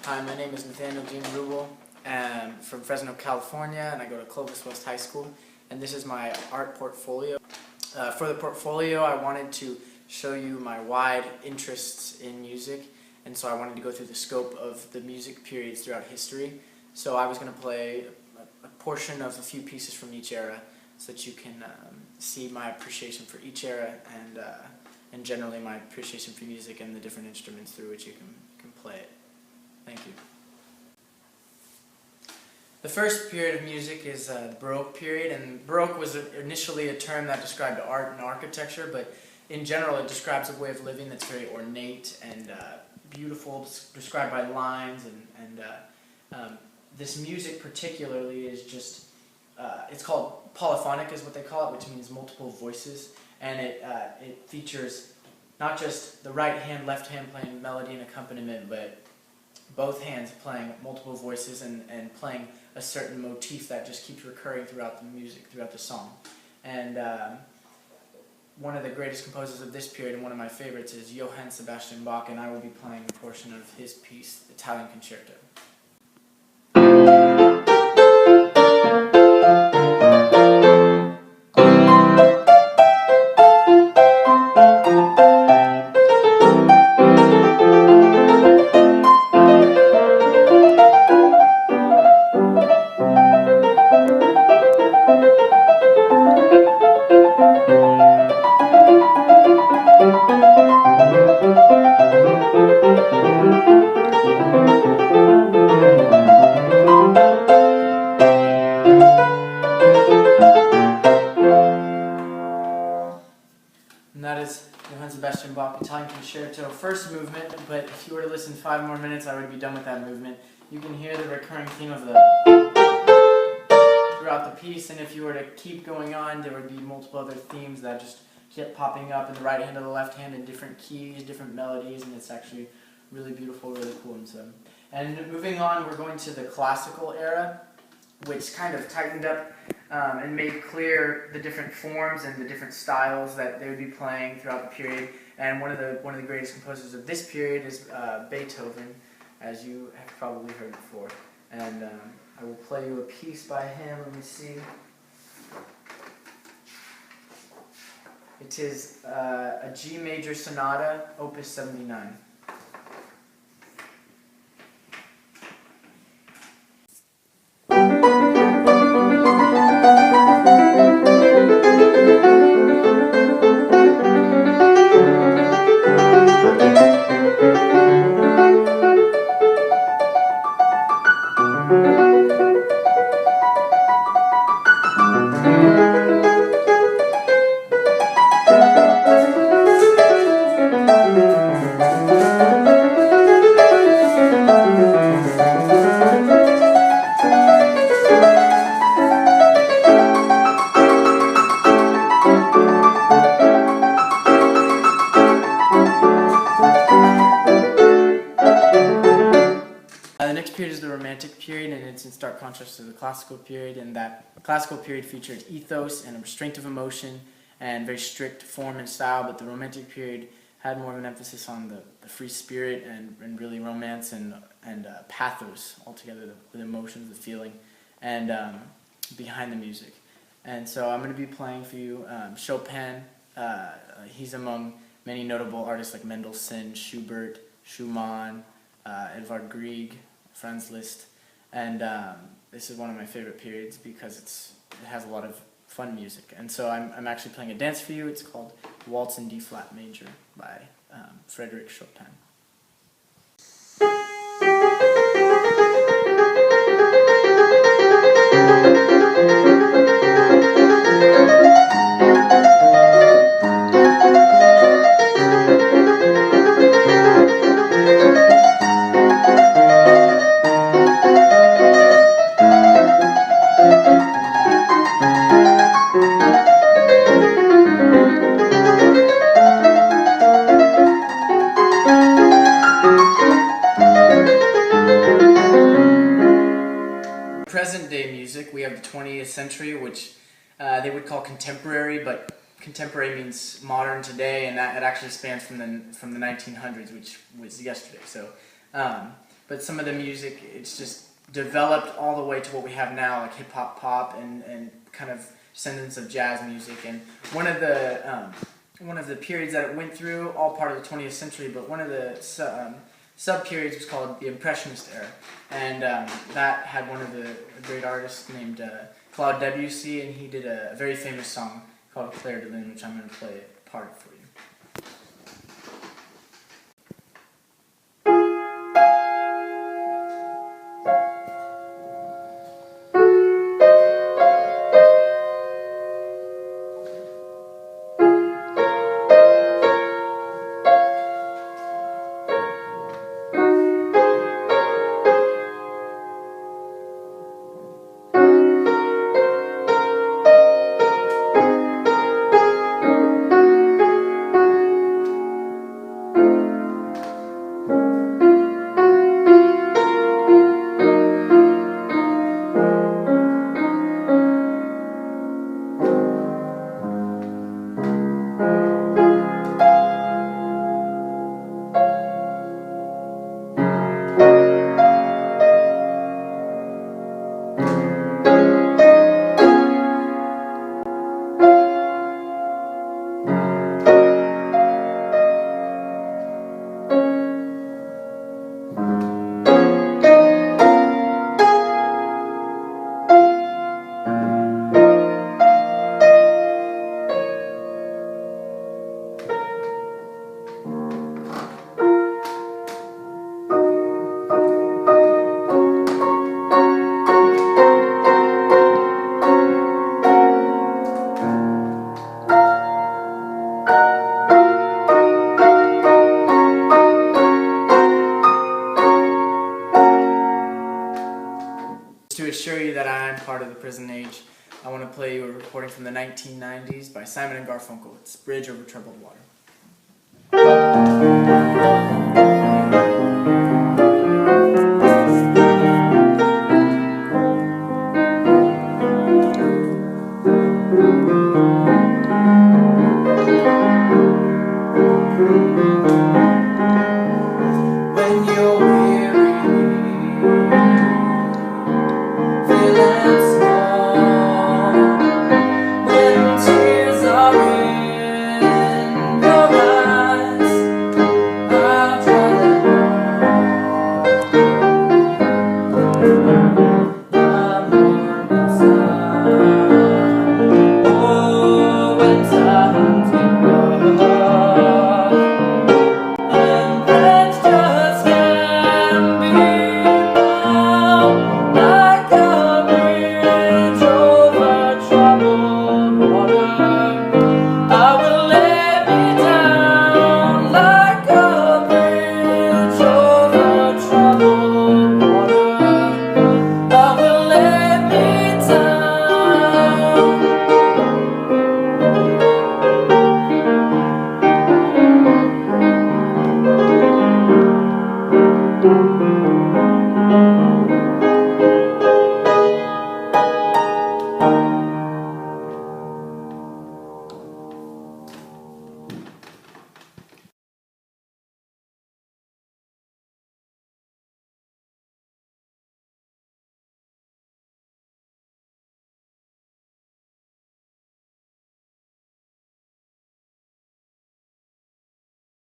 Hi, my name is Nathaniel Jean Ruble. I'm from Fresno, California, and I go to Clovis West High School. And this is my art portfolio. For the portfolio, I wanted to show you my wide interests in music, and so I wanted to go through the scope of the music periods throughout history. So I was going to play a portion of a few pieces from each era, so that you can see my appreciation for each era and generally my appreciation for music and the different instruments through which you can play it. Thank you. The first period of music is the Baroque period, and Baroque was initially a term that described art and architecture, but in general it describes a way of living that's very ornate and beautiful, described by lines, and this music particularly is just, it's called polyphonic is what they call it, which means multiple voices, and it features not just the right hand, left hand playing melody and accompaniment, but both hands playing multiple voices and playing a certain motif that just keeps recurring throughout the music, throughout the song. And one of the greatest composers of this period and one of my favorites is Johann Sebastian Bach, and I will be playing a portion of his piece, Italian Concerto. And that is Johann Sebastian Bach, Italian Concerto, first movement, but if you were to listen 5 more minutes, I would be done with that movement. You can hear the recurring theme of the throughout the piece, and if you were to keep going on, there would be multiple other themes that just kept popping up in the right hand or the left hand in different keys, different melodies, and it's actually really beautiful, really cool. And moving on, we're going to the classical era, which kind of tightened up and made clear the different forms and the different styles that they would be playing throughout the period. And one of the greatest composers of this period is Beethoven, as you have probably heard before. And I will play you a piece by him. Let me see. It is a G major sonata, Opus 79. The next period is the Romantic period, and it's in stark contrast to the Classical period, and that Classical period featured ethos and a restraint of emotion and very strict form and style, but the Romantic period had more of an emphasis on the free spirit and really romance and pathos altogether, the emotions, the feeling, and behind the music. And so I'm going to be playing for you Chopin. He's among many notable artists like Mendelssohn, Schubert, Schumann, Edvard Grieg, Franz Liszt, and this is one of my favorite periods because it has a lot of fun music. And so I'm actually playing a dance for you. It's called Waltz in D-flat major by Frédéric Chopin. Present-day music, we have the 20th century, which they would call contemporary, but contemporary means modern today, and that it actually spans from the 1900s, which was yesterday. So but some of the music, it's just developed all the way to what we have now, like hip hop, pop, and kind of descendants of jazz music. And one of the periods that it went through, all part of the 20th century, but one of the sub-periods was called the Impressionist era, and that had one of the great artists named Claude Debussy, and he did a very famous song called Clair de Lune, which I'm going to play a part of for you. To assure you that I am part of the prison age, I want to play you a recording from the 1990s by Simon and Garfunkel. It's Bridge Over Troubled Water.